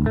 Hey,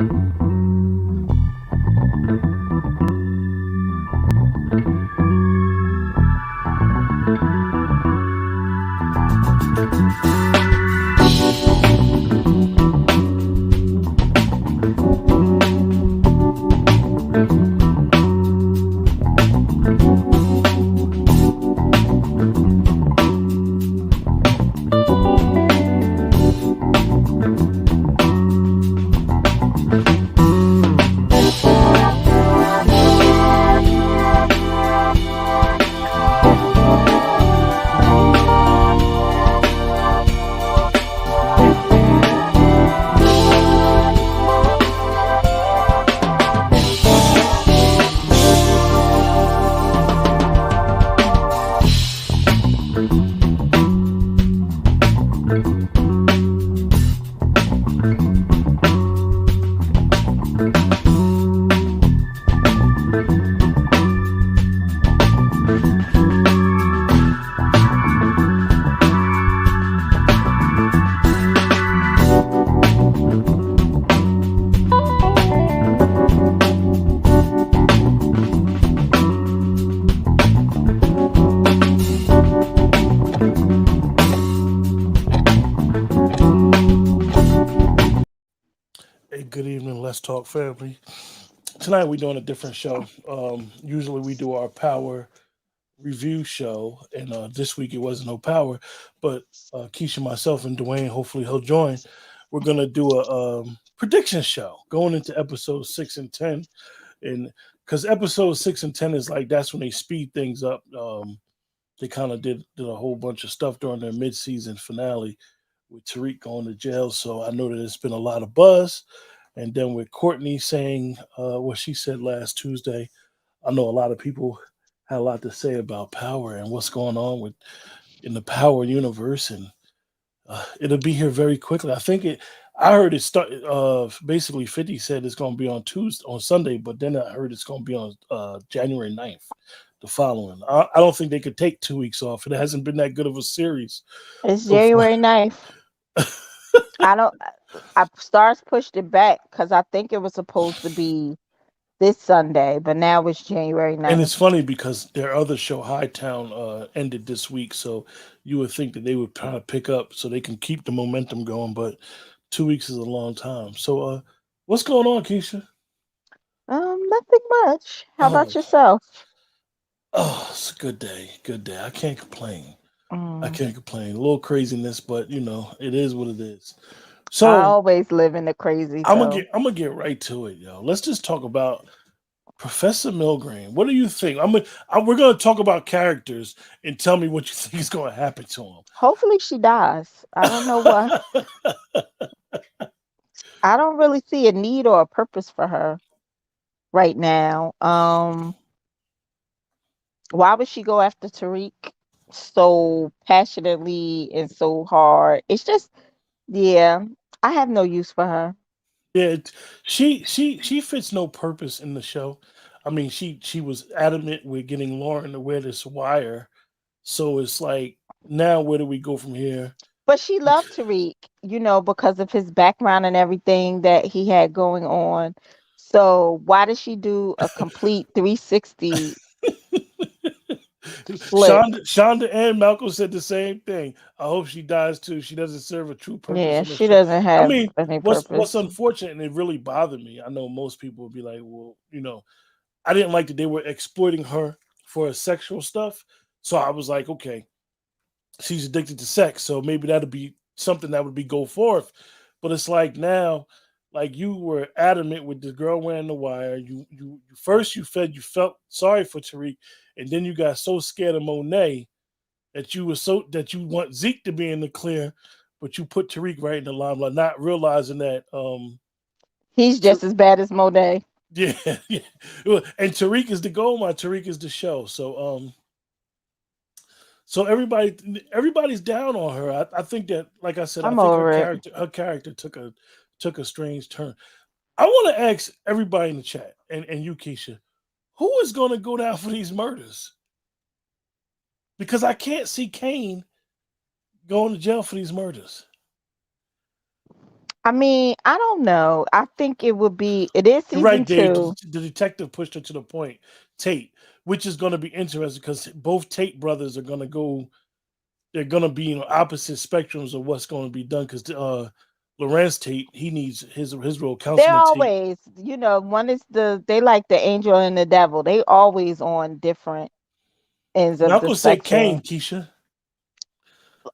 good evening. Let's talk family. Tonight we're doing a different show. Usually we do our power review show, and this week it wasn't no power, but Keisha, myself, and Dwayne. Hopefully he'll join. We're gonna do a prediction show going into episode 6 and 10, and because episode 6 and 10 is like that's when they speed things up. They kind of did a whole bunch of stuff during their mid season finale with Tariq going to jail, so I know that it's been a lot of buzz. And then with Courtney saying what she said last Tuesday, I know a lot of people had a lot to say about power and what's going on with in the power universe, and it'll be here very quickly. I think it. I heard it start. Basically, 50 said it's going to be on Tuesday, on Sunday, but then I heard it's going to be on January 9th, the following. I don't think they could take 2 weeks off. It hasn't been that good of a series It's so far. January 9th. I don't. Stars pushed it back because I think it was supposed to be this Sunday, but now it's January And it's 9th. funny because their other show, Hightown, ended this week, so you would think that they would kind of pick up so they can keep the momentum going. But 2 weeks is a long time. So, what's going on, Keisha? Nothing much. How Oh, about yourself? it's a good day. Good day. I can't complain. I Mm, can't complain. A little craziness, but it is what it is. I So always live in the crazy, so I'm gonna get right to it, yo. Let's just talk about Professor Milgram. What do you think? We're gonna talk about characters and tell me what you think is gonna happen to hopefully she dies. I don't know what. him. I don't really see a need or a purpose for her right now. Why would she go after Tariq so passionately and so hard? It's just, yeah, I have no use for her. Yeah, she fits no purpose in the show. I mean, she was adamant with getting Lauren to wear this wire. So it's like now where do we go from here? But she loved Tariq, because of his background and everything that he had going on. So why did she do a complete 360 flip? Shonda and Malcolm said the same thing. I hope she dies too. She doesn't serve a true purpose Yeah, in the she show. doesn't I have mean, any what's purpose. unfortunate and it really bothered me. I know most people would be like, well, I didn't like that they were exploiting her for her sexual stuff. So I was like, okay, she's addicted to sex, so maybe that'll be something that would be go forth. But it's like now, like you were adamant with the girl wearing the wire. First you felt sorry for Tariq, and then you got so scared of Monet that you want Zeke to be in the clear, but you put Tariq right in the limelight, not realizing that He's just as bad as Monet. yeah, yeah. Well, and Tariq is the goal line. Tariq is the show. So everybody's down on her. I think that, like I said, I I'm think over it. her character took a strange turn. I want to ask everybody in the chat and you, Keisha, who is going to go down for these murders? Because I can't see Kane going to jail for these murders. I mean, I don't know. I think it would be. It is You're right, season Dave. two. The detective pushed her to the point, Tate, which is going to be interesting because both Tate brothers are going to go. They're going to be in opposite spectrums of what's going to be done because Lorenz Tate, he needs his role. They're Councilman Tate. always, one is they like the angel and the devil. They always on different ends of the Malcolm said spectrum. Kane, Keisha.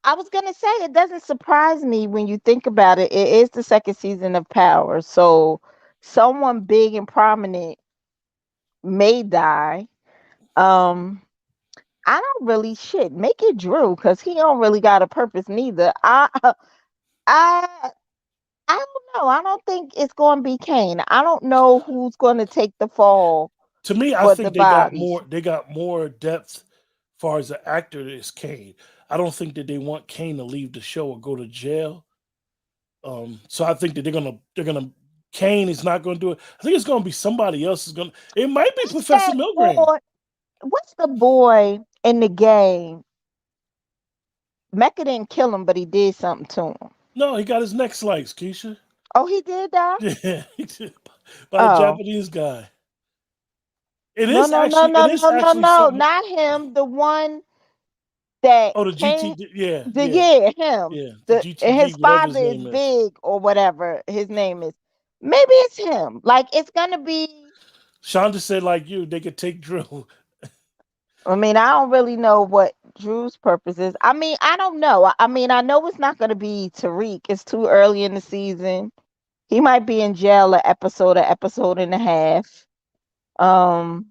I was gonna say it doesn't surprise me when you think about it. It is the second season of Power, so someone big and prominent may die. Um, I don't really shit. Make it Drew because he don't really got a purpose neither. I I don't know. I don't think it's going to be Kane. I don't know who's going to take the fall To me, I for the think they got bodies. more. They got more depth, as far as the actor is Kane. I don't think that they want Kane to leave the show or go to jail. So I think that they're gonna Kane is not gonna do it. I think it's gonna be somebody else is gonna. It might be What's Professor that Milgram. boy? What's the boy in the game? Mecca didn't kill him, but he did something to him. No, he got his neck sliced, Keisha. Oh, he did that? Yeah, by the Oh. Japanese guy. It No, is no, no, actually it no, is no, no, actually no. something. Not him. The one that Oh, the came. GT. Yeah, The yeah, yeah, him. yeah. The And his GTG, whatever father his is name is. big or whatever his name is. Maybe it's him. Like it's gonna be. Shonda said, like you, they could take Drew. I mean, I don't really know what Drew's purpose is. I mean, I don't know. I mean, I know it's not gonna be Tariq. It's too early in the season. He might be in jail an episode and a half. Um,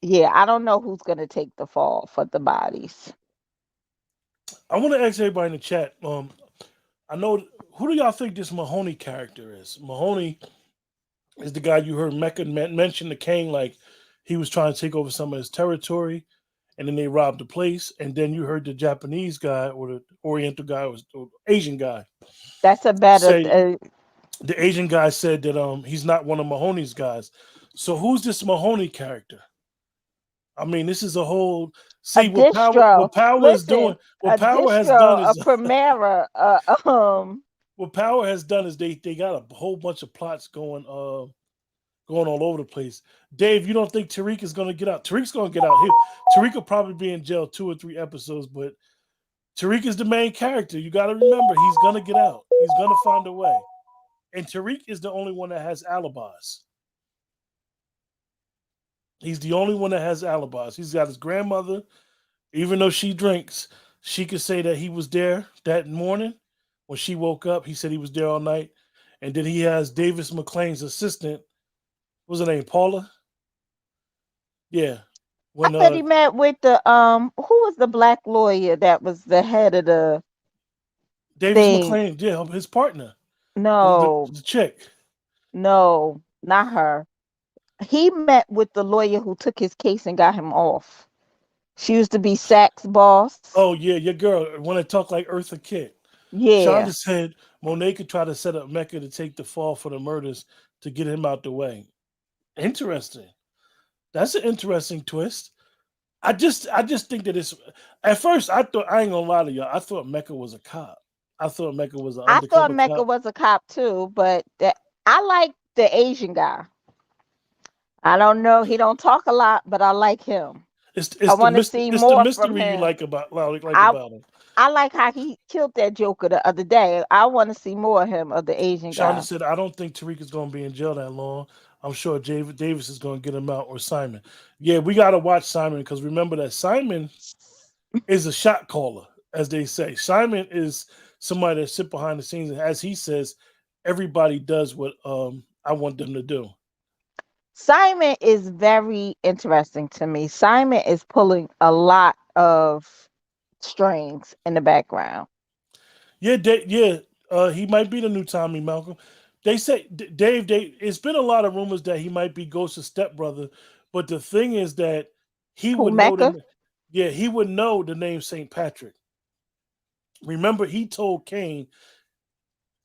yeah, I don't know who's gonna take the fall for the bodies. I want to ask everybody in the chat. I know who do y'all think this Mahoney character is? Mahoney is the guy you heard Mecca mention the King, like he was trying to take over some of his territory, and then they robbed the place. And then you heard the Japanese guy or the Oriental guy or Asian guy That's a better. say the Asian guy said that he's not one of Mahoney's guys. So who's this Mahoney character? I mean, this is a whole A see distro. what power is doing. Listen, What a power has done distro, a is Primera, what power has done is they got a whole bunch of plots going all over the place. Dave, you don't think Tariq is going to get out? Tariq's going to get out. Tariq will probably be in jail 2 or 3 episodes, but Tariq is the main character. You got to remember, he's going to get out. He's going to find a way. And Tariq is the only one that has alibis. He's the only one that has alibis. He's got his grandmother, even though she drinks, she could say that he was there that morning when she woke up. He said he was there all night. And then he has Davis McLean's assistant. What's her name? Paula? Yeah. I When thought he met with the who was the black lawyer that was the head of the Davis thing? McLean, yeah, his partner, No, the chick. no, not her. He met with the lawyer who took his case and got him off. She used to be Sack's boss. Oh yeah, your girl. Want to talk like Eartha Kitt. Yeah. Shonda said Monet could try to set up Mecca to take the fall for the murders to get him out the way. Interesting. That's an interesting twist. I just think that it's at first I thought I ain't gonna lie to y'all. I thought Mecca was a cop. I thought Mecca was an I thought undercover Mecca cop. was a cop too, but I like the Asian guy. I don't know. He don't talk a lot, but I like him. I want to see it's the more from mystery you him. like I about him. I like how he killed that Joker the other day. I want to see more of him, of the Asian Shonda guy. said, I don't think Tariq is going to be in jail that long. I'm sure Davis is going to get him out or Simon. Yeah, we got to watch Simon because remember that Simon is a shot caller, as they say. Simon is somebody that sit behind the scenes. And as he says, everybody does what I want them to do. Simon is very interesting to me. Simon is pulling a lot of strings in the background. Yeah, he might be the new Tommy Malcolm. They say Dave. It's been a lot of rumors that he might be Ghost's stepbrother, but the thing is that he Who would know Mecca? the yeah he would know the name Saint Patrick. Remember, he told Kane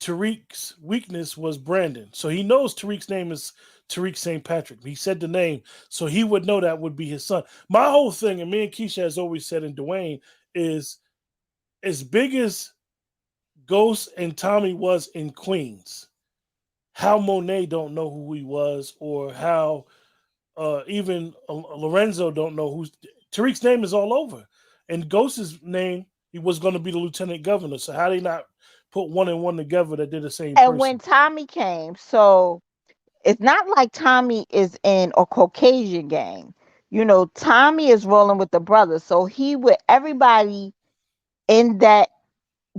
Tariq's weakness was Brandon, so he knows Tariq's name is Tariq Saint Patrick. He said the name, so he would know that would be his son. My whole thing, and me and Keisha has always said, and Dwayne is as big as Ghost and Tommy was in Queens, how Monet don't know who he was, or how even Lorenzo don't know who's Tariq's name is all over, and Ghost's name he was going to be the lieutenant governor. So how they not put one and one together that they're the same And when person? Tommy came, so it's not like Tommy is in a Caucasian gang. Tommy is rolling with the brothers. So he with everybody in that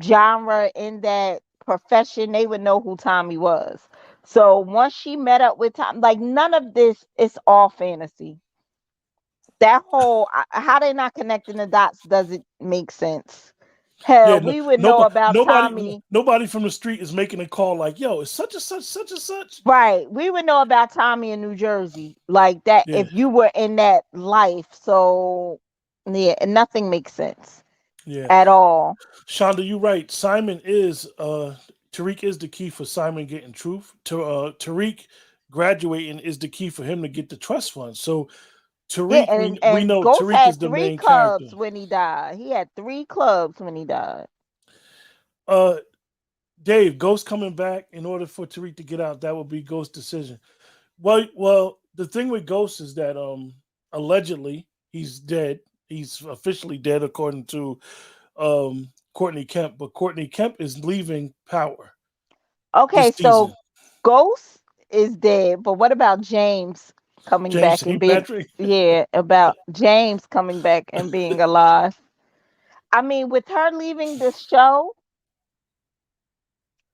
genre, in that profession, they would know who Tommy was. So once she met up with Tom, like none of this is all fantasy. That whole how they not connecting the dots doesn't make sense. Yeah, Hell, no, we would know about nobody, Tommy. nobody from the street is making a call like, "Yo, it's such and such, such and such." Right. We would know about Tommy in New Jersey like that Yeah, if you were in that life. So, yeah, nothing makes sense yeah. at all. Shonda, you right. Simon is Tariq is the key for Simon getting truth. To Tariq graduating is the key for him to get the trust fund. So Yeah, Tariq, and we and know Ghost Tariq is had the three main character. clubs when he died. He had three clubs when he died. Uh, Dave, Ghost coming back in order for Tariq to get out. That would be Ghost's decision. Well, the thing with Ghost is that allegedly he's dead. He's officially dead according to Courtney Kemp, but Courtney Kemp is leaving Power Okay, this season. so Ghost is dead, but what about James coming James back and St. being, Patrick. yeah, about James coming back and being alive? I mean, with her leaving the show,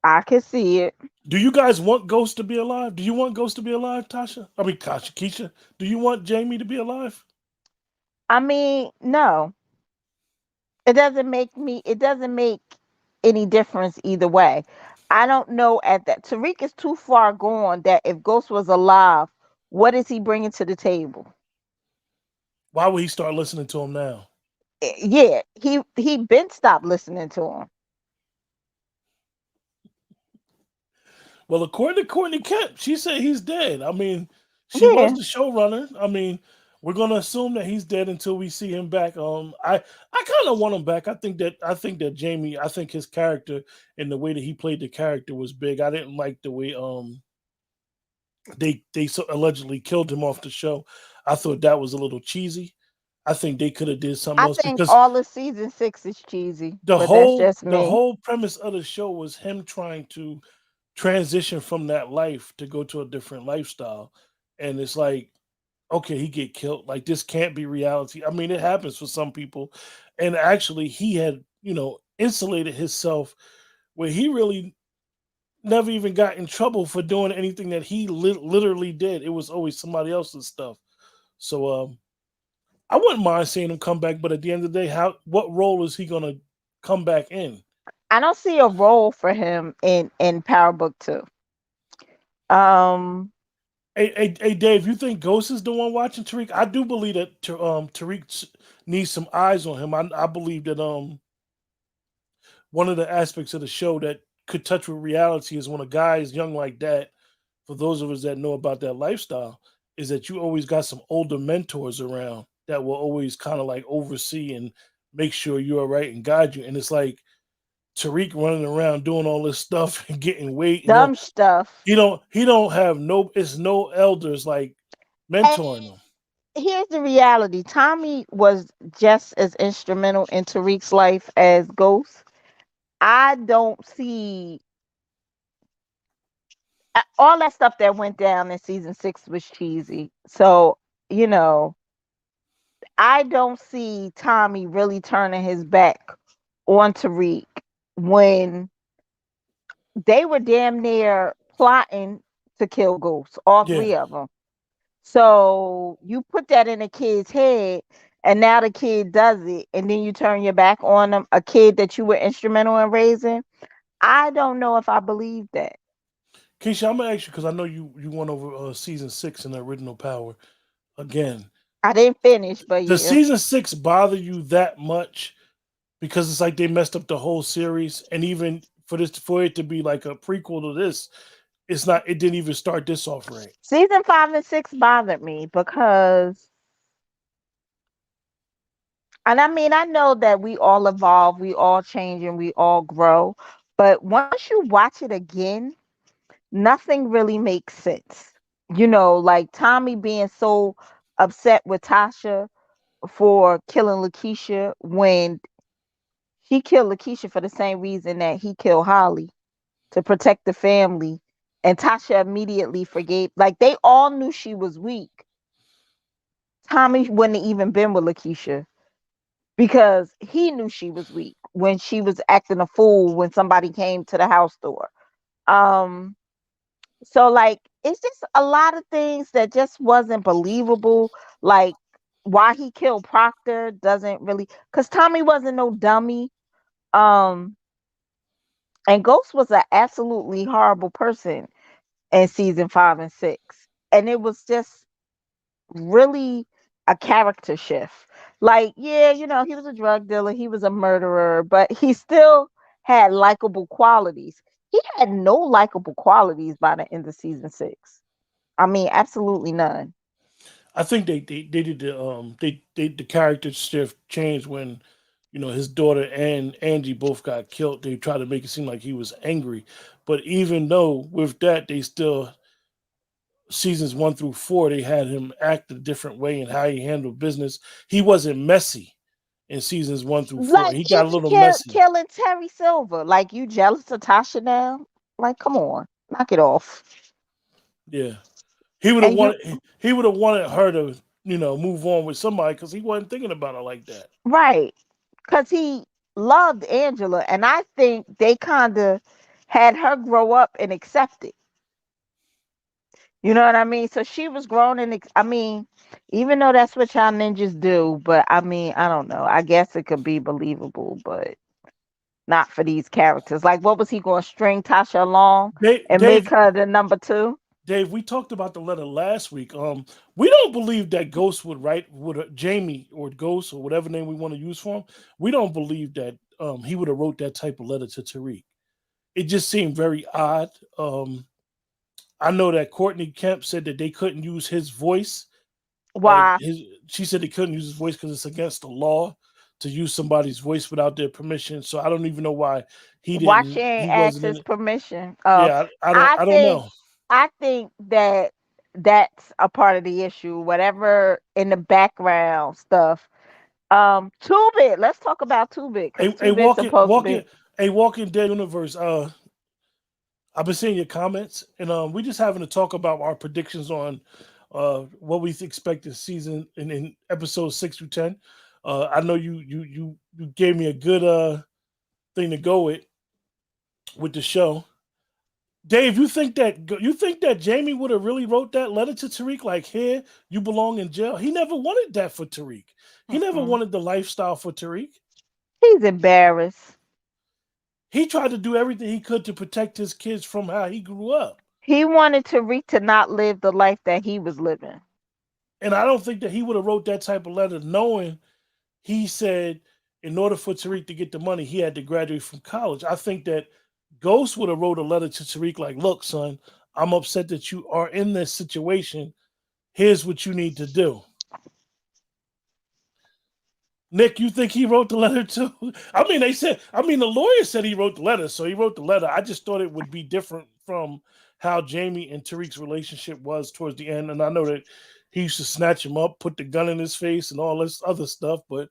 I could see it. Do you guys want Ghost to be alive? Do you want Ghost to be alive, Tasha? I mean, Tasha, Keisha. Do you want Jamie to be alive? I mean, no, it doesn't make any difference either way. I don't know at that. Tariq is too far gone that if Ghost was alive, what is he bringing to the table? Why would he start listening to him now? Yeah, he been stopped listening to him. Well, according to Courtney Kemp, she said he's dead. I mean, she was Yeah, the showrunner. I mean, we're gonna assume that he's dead until we see him back. I kind of want him back. I think that Jamie. I think his character and the way that he played the character was big. I didn't like the way they so allegedly killed him off the show. I thought that was a little cheesy. I think they could have did something I else think because all of season 6 is cheesy, the but that's whole just the me. whole premise of the show was him trying to transition from that life to go to a different lifestyle, and it's like, okay, he get killed. Like this can't be reality. I mean, it happens for some people, and actually, he had insulated himself where he really never even got in trouble for doing anything that he literally did. It was always somebody else's stuff. So I wouldn't mind seeing him come back, but at the end of the day, what role is he gonna come back in? I don't see a role for him in Power Book 2. Um Hey, Dave, you think Ghost is the one watching Tariq? I do believe that Tariq needs some eyes on him. I believe that one of the aspects of the show that could touch with reality is when a guy is young like that. For those of us that know about that lifestyle, is that you always got some older mentors around that will always kind of like oversee and make sure you're all right and guide you. And it's like Tariq running around doing all this stuff and getting weight, and Dumb stuff. he don't have no elders like And mentoring him. here's the reality. Tommy was just as instrumental in Tariq's life as Ghost. I don't see all that stuff that went down in season 6 was cheesy. So, you know, I don't see Tommy really turning his back on Tariq when they were damn near plotting to kill Ghost, all Yeah. three of them. So you put that in a kid's head, and now the kid does it, and then you turn your back on them, a kid that you were instrumental in raising. I don't know if I believe that. Keisha, I'm gonna ask you because I know you went over season 6 in the original Power again. I didn't finish, but Does yeah. season 6 bother you that much? Because it's like they messed up the whole series, and even for it to be like a prequel to this, it's not. It didn't even start this off right. Season 5 and 6 bothered me because, and I mean, I know that we all evolve, we all change, and we all grow. But once you watch it again, nothing really makes sense. Like Tommy being so upset with Tasha for killing Lakeisha when he killed Lakeisha for the same reason that he killed Holly, to protect the family. And Tasha immediately forgave. Like they all knew she was weak. Tommy wouldn't have even been with Lakeisha because he knew she was weak when she was acting a fool when somebody came to the house door. Um, so like it's just a lot of things that just wasn't believable. Like why he killed Proctor doesn't really, because Tommy wasn't no dummy. Um, and Ghost was an absolutely horrible person in season 5 and 6. And it was just really a character shift. Like, yeah, he was a drug dealer, he was a murderer, but he still had likable qualities. He had no likable qualities by the end of season 6. I mean, absolutely none. I think they did the character shift change when his daughter and Angie both got killed. They tried to make it seem like he was angry, but even though with that they still seasons 1 through 4 they had him act a different way in how he handled business. He wasn't messy in seasons 1 through 4. Like He got a even little messy. killing Terry Silver. Like you jealous of Tasha now? Like, come on, knock it off. Yeah, he would have And you wanted he would have wanted her to move on with somebody because he wasn't thinking about her like that. right. Because he loved Angela, and I think they kind of had her grow up and accept it. You know what I mean? So she was grown and I mean, even though that's what y'all ninjas do, but I mean, I don't know. I guess it could be believable, but not for these characters. Like, what was he going to string Tasha along Dave, and make Dave, her the number two? Dave, we talked about the letter last week. We don't believe that Ghost would write would Jamie or Ghost or whatever name we want to use for him. We don't believe that he would have wrote that type of letter to Tariq. It just seemed very odd. I know that Courtney Kemp said that they couldn't use his voice. Like Why? she said they couldn't use his voice because it's against the law to use somebody's voice without their permission. So I don't even know why Why she he ain't asked wasn't in his it. permission? Yeah, I I don't think know. I think that that's a part of the issue. Whatever in the background stuff. Two Bit. Let's talk about Two Bit because A Two Bit's supposed to be. Walking Dead universe. I've been seeing your comments, and we just having to talk about our predictions on what we expect this season in episodes 6 through 10. I know you gave me a good thing to go with the show. Dave, you think that Jamie would have really wrote that letter to Tariq like, "Here, you belong in jail." He never wanted that for Tariq. He never Mm-mm. wanted the lifestyle for Tariq. He's embarrassed. He tried to do everything he could to protect his kids from how he grew up. He wanted Tariq to not live the life that he was living. And I don't think that he would have wrote that type of letter knowing he said in order for Tariq to get the money, he had to graduate from college. I think that Ghost would have wrote a letter to Tariq like, "Look, son, I'm upset that you are in this situation. Here's what you need to do." Nick, you think he wrote the letter too? The lawyer said he wrote the letter, so he wrote the letter. I just thought it would be different from how Jamie and Tariq's relationship was towards the end. And I know that he used to snatch him up, put the gun in his face, and all this other stuff, but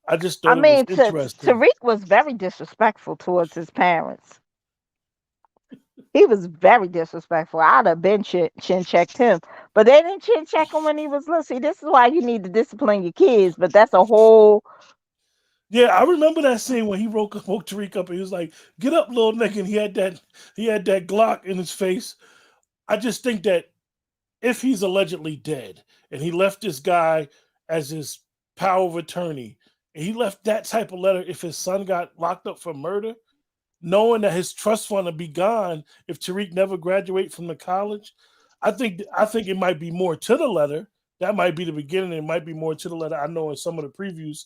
I just I thought it was mean, interesting. Tariq was very disrespectful towards his parents. He was very disrespectful. I'd have been chin checked him, but they didn't chin check him when he was little. See, this is why you need to discipline your kids. But that's a whole. Yeah, I remember that scene when he woke Tariq up and he was like, "Get up, little nigga," and he had that Glock in his face. I just think that if he's allegedly dead and he left this guy as his power of attorney, and he left that type of letter if his son got locked up for murder, knowing that his trust fund would be gone if Tariq never graduate from the college, I think it might be more to the letter. That might be the beginning. It might be more to the letter. I know in some of the previews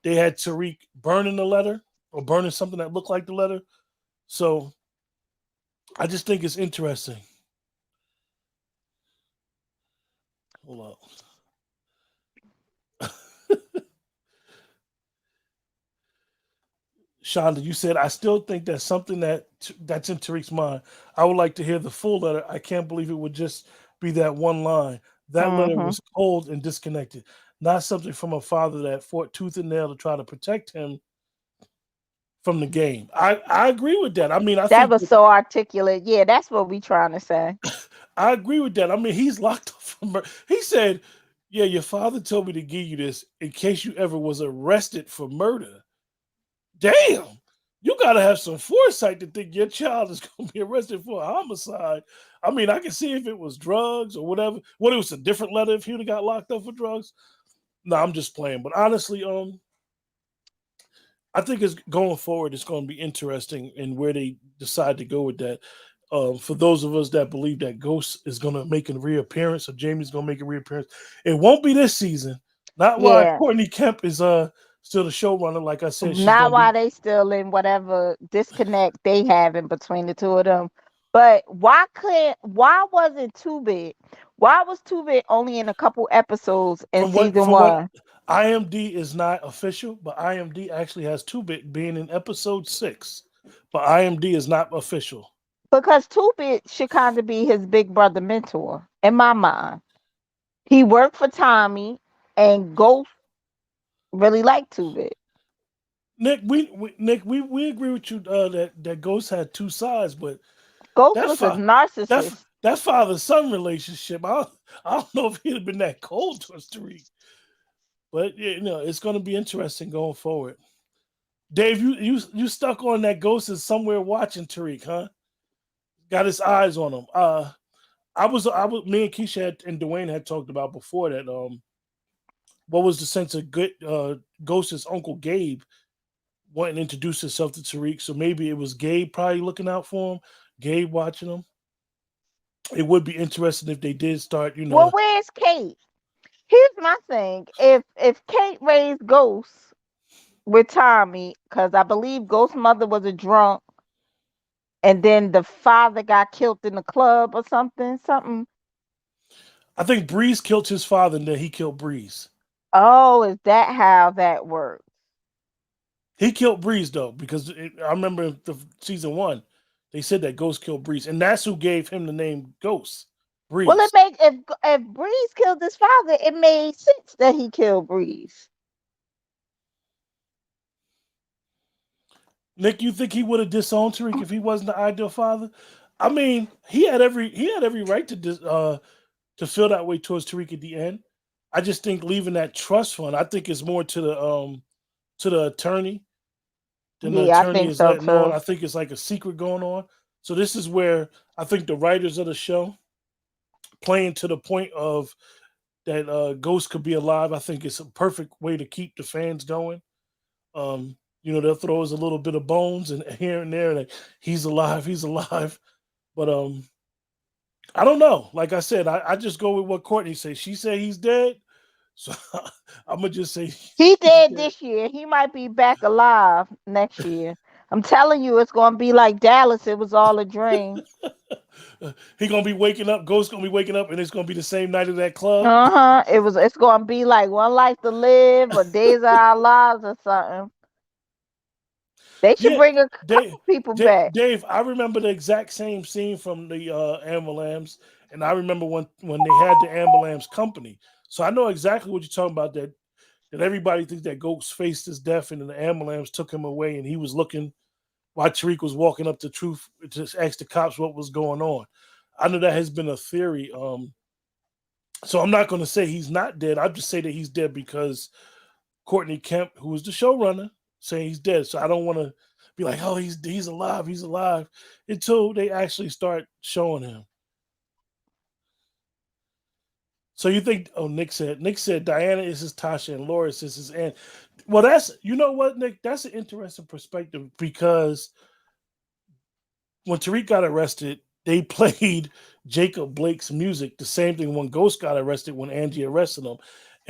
they had Tariq burning the letter or burning something that looked like the letter. So I just think it's interesting. Hold up. Shonda, you said I still think that's something that's in Tariq's mind. I would like to hear the full letter. I can't believe it would just be that one line. That letter Mm-hmm. was cold and disconnected, not something from a father that fought tooth and nail to try to protect him from the game. I agree with that. I mean, That was so articulate. Yeah, that's what we trying to say. I agree with that. I mean, he's locked up for murder. He said, "Yeah, your father told me to give you this in case you ever was arrested for murder." Damn, you gotta have some foresight to think your child is gonna be arrested for a homicide. I mean, I can see if it was drugs or whatever. What, it was a different letter if he'd have got locked up for drugs. No, I'm just playing. But honestly, I think it's going forward. It's going to be interesting in where they decide to go with that. For those of us that believe that Ghost is going to make a reappearance or Jamie's going to make a reappearance, it won't be this season. Not while Yeah. Courtney Kemp is still the showrunner. Like I said, she's Not going to why be they still in whatever disconnect they have in between the two of them. But why wasn't Two Bit? Why was Two Bit only in a couple episodes in season from what one? IMD is not official, but IMD actually has Two Bit being in episode 6, but IMD is not official. Because Two Bit should kind of be his big brother mentor in my mind. He worked for Tommy, and Ghost really liked Two Bit. Nick, we agree with you that Ghost had two sides, but Ghost that was a fa- that narcissist. that father son relationship, I don't know if he'd have been that cold towards Tariq, but it's going to be interesting going forward. Dave, you stuck on that Ghost is somewhere watching Tariq, huh? Got his eyes on him. Me and Keisha and Dwayne had talked about before that. What was the sense of good? Ghost's uncle Gabe wanting to introduce himself to Tariq, so maybe it was Gabe probably looking out for him. Gabe watching him. It would be interesting if they did start, Well, where's Kate? Here's my thing. If Kate raised Ghost with Tommy, because I believe Ghost's mother was a drunk, and then the father got killed in the club or something. I think Breeze killed his father and then he killed Breeze. Oh, is that how that works? He killed Breeze though, because I remember season 1, they said that Ghost killed Breeze, and that's who gave him the name Ghost. Well, Breeze. if Breeze killed his father, it made sense that he killed Breeze. Nick, you think he would have disowned Tariq if he wasn't the ideal father? I mean, he had every right to feel that way towards Tariq at the end. I just think leaving that trust fund, I think is more to the attorney than the Yeah, I attorney think is so letting on. too. I think it's like a secret going on. So this is where I think the writers of the show playing to the point of that Ghost could be alive. I think it's a perfect way to keep the fans going. They'll throw us a little bit of bones and here and there, like he's alive, he's alive. But I don't know. Like I said, I just go with what Courtney says. She said he's dead, so I'm gonna just say He he's dead dead. this year. He might be back alive next year. I'm telling you, it's gonna be like Dallas. It was all a dream. He gonna be waking up. Ghost gonna be waking up, and it's gonna be the same night at that club. Uh-huh. It's gonna be like One Life to Live or Days of Our Lives or something. They should Yeah, bring a Dave, couple people back. Dave, I remember the exact same scene from the Amber Lambs, and I remember when they had the Amber Lambs company. So I know exactly what you're talking about. That everybody thinks that Ghost faced his death, and then the Amber Lambs took him away, and he was looking while Tariq was walking up to Truth to ask the cops what was going on. I know that has been a theory. So I'm not going to say he's not dead. I'll just say that he's dead because Courtney Kemp, who is the showrunner, saying he's dead. So I don't want to be like, oh, he's alive, he's alive, until they actually start showing him. So you think? Oh, Nick said Diana is his Tasha and Loris is his aunt. Well, that's what, Nick. That's an interesting perspective because when Tariq got arrested, they played Jacob Blake's music. The same thing when Ghost got arrested when Angie arrested him,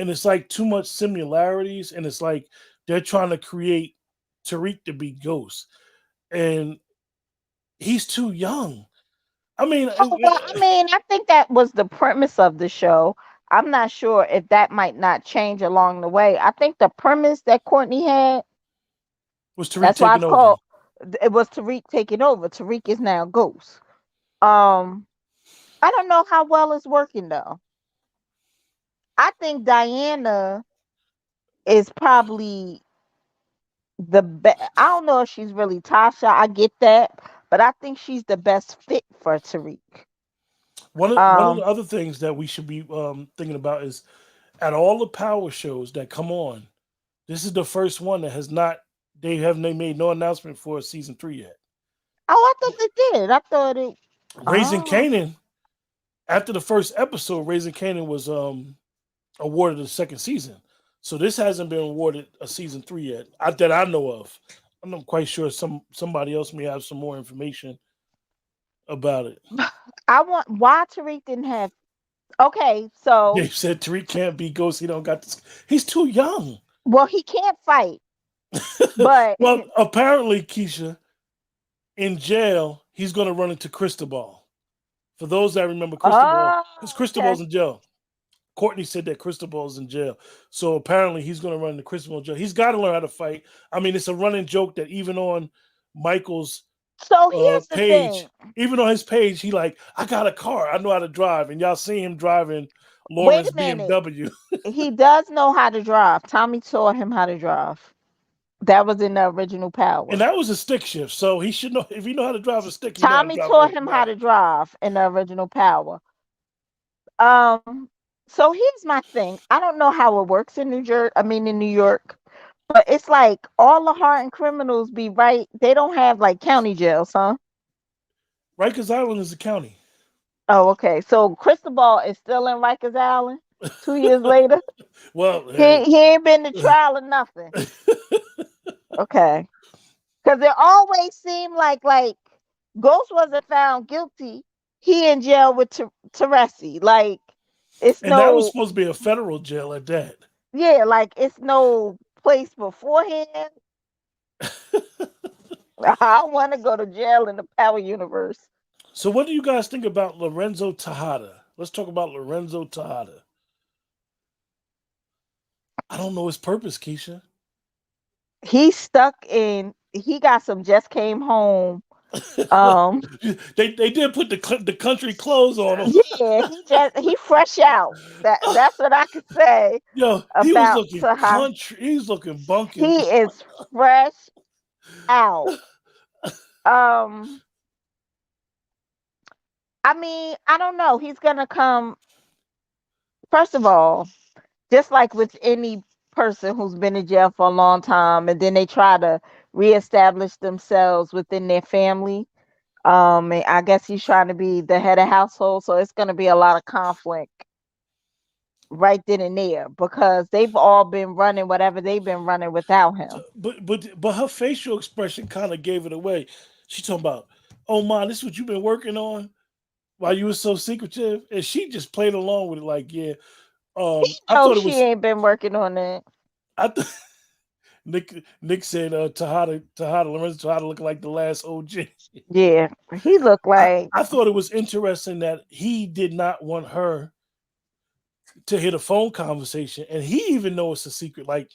and it's like too much similarities, and it's like they're trying to create Tariq to be Ghost, and he's too young. I mean, Oh, well, I mean, I think that was the premise of the show. I'm not sure if that might not change along the way. I think the premise that Courtney had Was Tariq That's why taking it's over? called. It was Tariq taking over. Tariq is now Ghost. Um, I don't know how well it's working though. I think Diana is probably the best. I don't know if she's really Tasha. I get that, but I think she's the best fit for Tariq. One of Um, the other things that we should be thinking about is at all the power shows that come on, this is the first one that has not. They made no announcement for season 3 yet. oh, I thought they did. I thought it. Raising Oh, Canaan, after the first episode, Raising Canaan was awarded a second season. So this hasn't been awarded a season 3 yet, that I know of. I'm not quite sure. Somebody else may have some more information about it. I want why Tariq didn't have. Okay, They so said Tariq can't be Ghost. He don't got this. He's too young. well, he can't fight, but Well, apparently, Keisha, in jail, he's going to run into Cristobal. For those that remember Cristobal, oh, because okay. Cristobal's in jail. Courtney said that Cristobal's in jail. So apparently he's going to run into Cristobal jail. He's got to learn how to fight. I mean, it's a running joke that even on Michael's So here's the page, thing. even on his page, he like, I got a car. I know how to drive. And y'all see him driving Wait Lauren's a minute. BMW. He does know how to drive. Tommy taught him how to drive. That was in the original And Power. that was a stick shift. So he should know, if he know how to drive a stick, he know how to Tommy drive taught him how automatic. to drive in the original Power. Um, so here's my thing. I don't know how it works in New Jersey. I mean, in New York, but it's like all the hardened criminals be right. They don't have like county jails, huh? Rikers Island is a county. Oh, okay. So Cristobal is still in Rikers Island 2 years later. Well, hey. He ain't been to trial or nothing. Okay. Because it always seemed like Ghost wasn't found guilty. He in jail with Teresi. Like it's And that was no, supposed to be a federal jail at that. yeah, like it's no place beforehand. I want to go to jail in the Power universe. So, what do you guys think about Lorenzo Tejada? Let's talk about Lorenzo Tejada. I don't know his purpose, Keisha. He's stuck in. He got some just came home. Um, they did put the country clothes on him. yeah, he fresh out. That's what I could say Yo, he was about looking Sahara. country. He was looking bunking. He is fresh out. Um, I mean, I don't know. He's gonna come. First of all, just like with any person who's been in jail for a long time, and then they try to reestablish themselves within their family. And I guess he's trying to be the head of household, so it's gonna be a lot of conflict right then and there because they've all been running whatever they've been running without him. But her facial expression kind of gave it away. She talking about, oh man, this is what you've been working on while you were so secretive, and she just played along with it like, yeah. I No, thought it she was. ain't been working on that. I th- Nick said Tejada Lorenzo Tejada looking like the last OG. Yeah, he looked like I thought it was interesting that he did not want her to hit a phone conversation, and he even knows it's a secret. Like,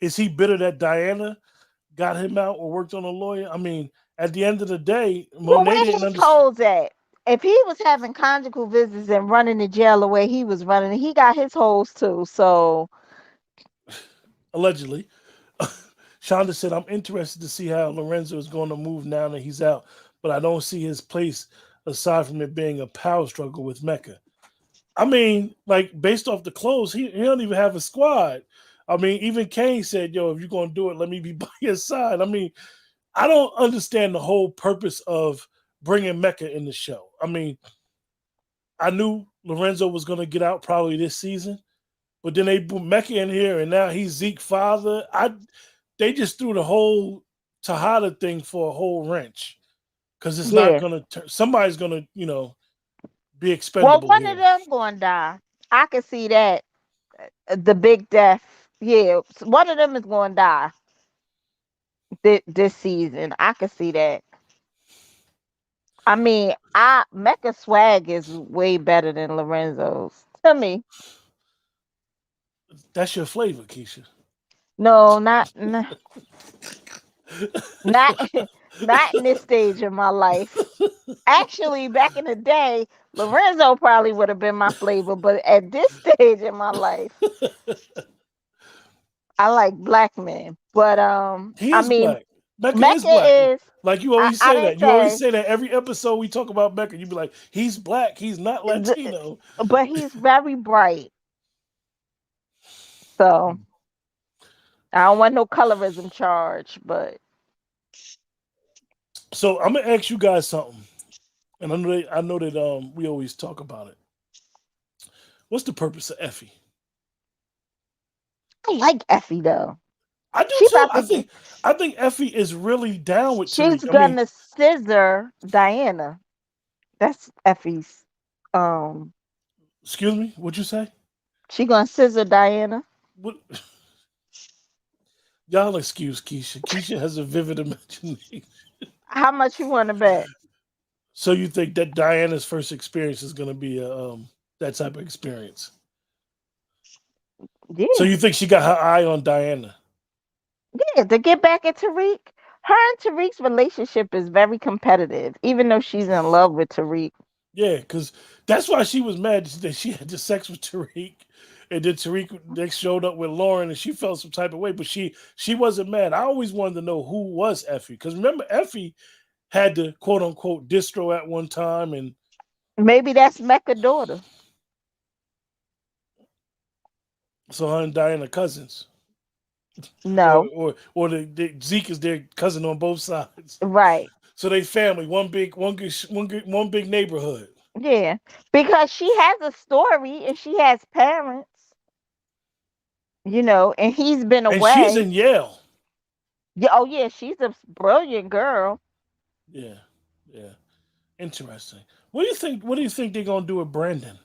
is he bitter that Diana got him out or worked on a lawyer? I mean, at the end of the day, well, Monet where didn't his understand. hoes at? If he was having conjugal visits and running the jail the way he was running, he got his hoes too. So Allegedly, Shonda said, "I'm interested to see how Lorenzo is going to move now that he's out, but I don't see his place aside from it being a power struggle with Mecca." I mean, like based off the clothes, he don't even have a squad. I mean, even Kane said, "Yo, if you're gonna do it, let me be by your side." I mean, I don't understand the whole purpose of bringing Mecca in the show. I mean, I knew Lorenzo was gonna get out probably this season, but then they put Mecca in here, and now he's Zeke's father. They just threw the whole Tejada thing for a whole wrench because it's not yeah. gonna. Somebody's gonna, be Well, expendable one of here. them going to die. I can see that. The big death. Yeah, one of them is going to die this season. I can see that. I mean, I Mecca swag is way better than Lorenzo's to me. That's your flavor, Keisha. No, not not in this stage of my life. Actually, back in the day, Lorenzo probably would have been my flavor, but at this stage in my life, I like black men. But He I is mean, black. Becca is black. Mecca is. Like you I, always I say didn't that. You always say, say that every episode we talk about Becca. You be like, he's black. He's not Latino. but he's very bright. So I don't want no colorism charge. But So I'm gonna ask you guys something, and I know that we always talk about it. What's the purpose of Effie? I like Effie though. I do She too. about to get. I think Effie is really down with She's Tariq. I mean, gonna scissor Diana. That's Effie's. Um, excuse me, what'd you say? she gonna scissor Diana. What y'all excuse Keisha. Keisha has a vivid imagination. How much you want to bet? So you think that Diana's first experience is gonna be that type of experience? So Yeah, you think she got her eye on Diana? yeah. To get back at Tariq, her and Tariq's relationship is very competitive, even though she's in love with Tariq. Yeah, because that's why she was mad that she had the sex with Tariq, and then Tariq next showed up with Lauren, and she felt some type of way, but she wasn't mad. I always wanted to know who was Effie, because remember Effie had the quote unquote distro at one time, and Maybe that's Mecca daughter. so her and Diana cousins, No, or Zeke is their cousin on both sides, right. so they family one big neighborhood, Yeah, because she has a story and she has parents, and he's been and she's away. in Yale. Yeah, oh yeah, she's a brilliant girl. Yeah, yeah, interesting. What do you think? What do you think they're gonna do with Brandon?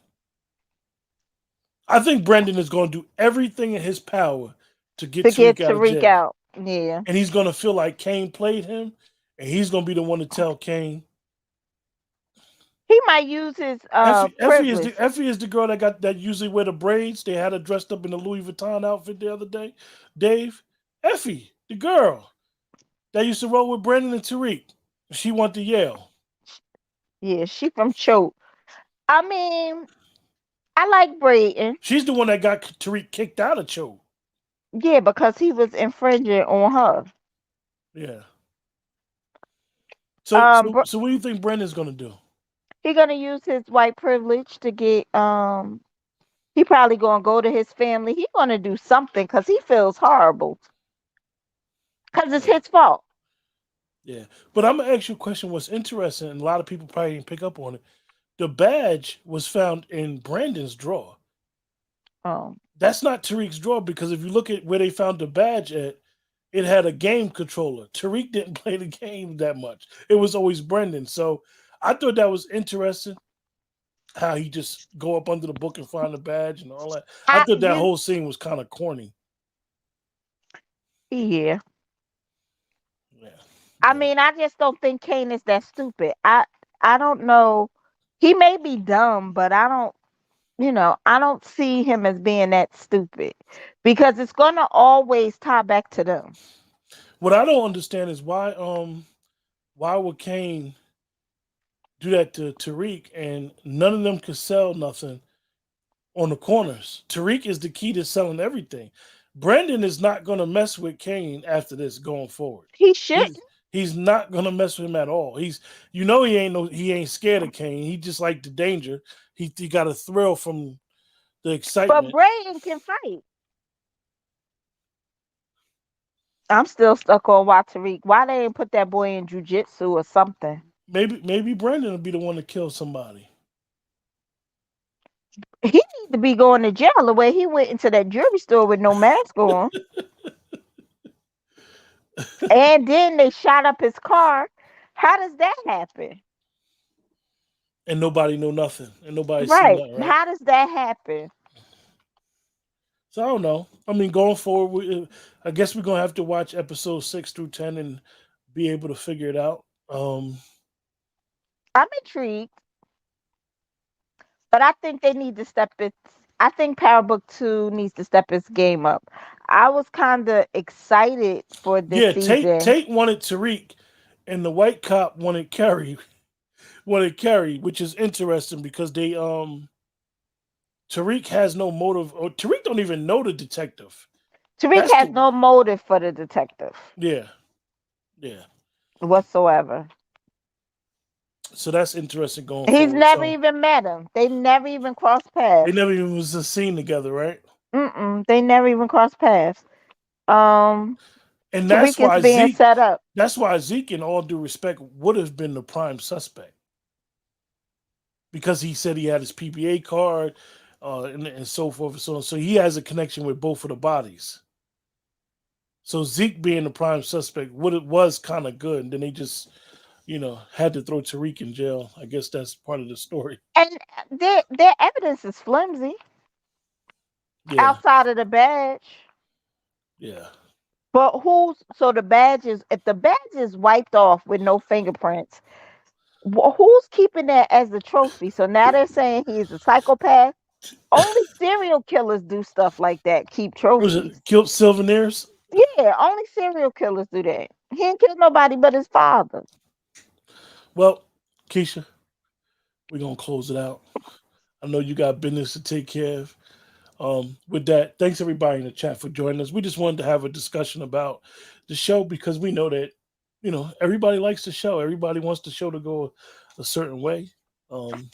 I think Brendan is going to do everything in his power to get To get Tariq out of Tariq jail. out. Yeah. And he's going to feel like Kane played him, and he's going to be the one to tell Kane. He might use his privilege. Effie is the girl that usually wear the braids. They had her dressed up in the Louis Vuitton outfit the other day. Dave, Effie, the girl that used to roll with Brendan and Tariq. She went to Yale. Yeah, she from Choate. I mean, I like Brayton. She's the one that got Tariq kicked out of Cho. Yeah, because he was infringing on her. Yeah. So what do you think Brendan's going to do? He gonna use his white privilege to get he probably gonna go to his family. He gonna do something because he feels horrible. Because it's Yeah. his fault. Yeah, but I'm gonna ask you a question. What's interesting, and a lot of people probably didn't pick up on it. The badge was found in Brandon's drawer. Um, That's not Tariq's drawer because if you look at where they found the badge at, it had a game controller. Tariq didn't play the game that much. It was always Brendan. So I thought that was interesting how he just go up under the book and find the badge and all that. I I thought that you whole scene was kind of corny. yeah. Yeah, I yeah. mean, I just don't think Kane is that stupid. I don't know. He may be dumb, but I don't see him as being that stupid because it's gonna always tie back to them. What I don't understand is why would Kane do that to Tariq, and none of them could sell nothing on the corners. Tariq is the key to selling everything. Brandon is not going to mess with Kane after this going forward. He should, He's not going to mess with him at all. He ain't scared of Kane. He just like the danger. He got a thrill from the but excitement. Braden can fight. I'm still stuck on why Tariq. Why they didn't put that boy in jujitsu or something? Maybe Brandon will be the one to kill somebody. He need to be going to jail the way he went into that jewelry store with no mask on. And then they shot up his car. How does that happen? And nobody know nothing. And nobody seen Right. nothing, right? How does that happen? So I don't know. I mean, going forward, I guess we're gonna have to watch episodes 6 through 10 and be able to figure it out. I'm intrigued, but I think they need to step it. I think Power Book 2 needs to step its game up. I was kind of excited for this Yeah, season. Tate wanted Tariq, and the white cop wanted Carrie, which is interesting because they Tariq has no motive, or Tariq don't even know the detective. Tariq That's has the no motive for the detective yeah, yeah. whatsoever. So that's interesting going He's forward. never So even met him. They never even crossed they paths. never even was a scene together, right? Mm-mm, they never even crossed paths. Um, And Tariq is being set up. that's why Zeke, in all due respect, would have been the prime suspect because he said he had his PPA card, and so forth and so on. So he has a connection with both of the bodies. So Zeke being the prime suspect was kind of good, and then they just had to throw Tariq in jail. I guess that's part of the story. And their evidence is flimsy Yeah, outside of the badge. yeah. But so the badge is, if the badge is wiped off with no fingerprints, who's keeping that as a trophy? So now they're saying he's a psychopath. Only serial killers do stuff like that, keep Was trophies. it killed Sylvaneers? Yeah, only serial killers do that. He didn't kill nobody but his father. Well, Keisha, we're gonna close it out. I know you got business to take care of. With that, thanks everybody in the chat for joining us. We just wanted to have a discussion about the show because we know that everybody likes the show. Everybody wants the show to go a certain way. Um,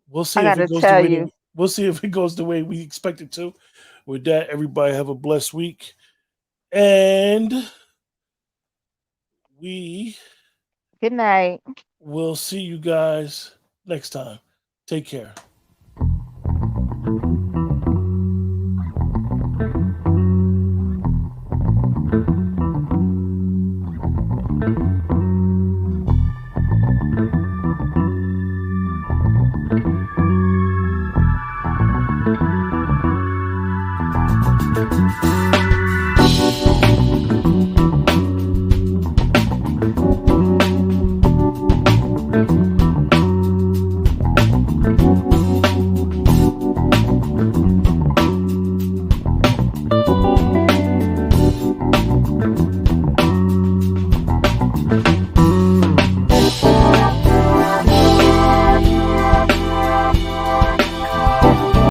we'll I see if it gotta goes the tell way you, we expect it to. With that, everybody have a blessed week, and we good night. will see you guys next time. Take care.